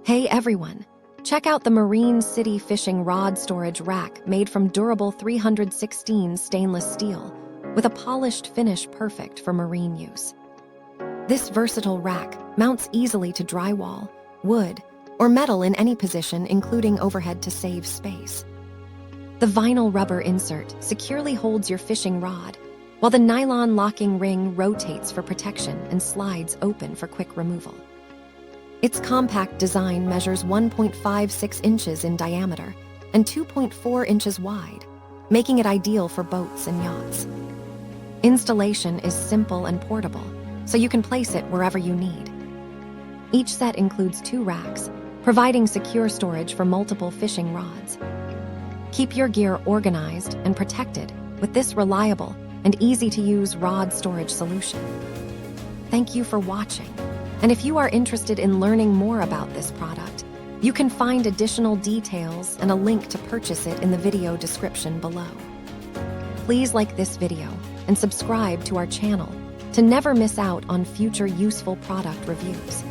Hey everyone! Check out the Marine City Fishing Rod Storage Rack made from durable 316 stainless steel, with a polished finish perfect for marine use. This versatile rack mounts easily to drywall, wood, or metal in any position, including overhead to save space. The vinyl rubber insert securely holds your fishing rod, while the nylon locking ring rotates for protection and slides open for quick removal. Its compact design measures 1.56 inches in diameter and 2.4 inches wide, making it ideal for boats and yachts. Installation is simple and portable, so you can place it wherever you need. Each set includes 2 racks, providing secure storage for multiple fishing rods. Keep your gear organized and protected with this reliable and easy-to-use rod storage solution. Thank you for watching. And if you are interested in learning more about this product, you can find additional details and a link to purchase it in the video description below. Please like this video and subscribe to our channel to never miss out on future useful product reviews.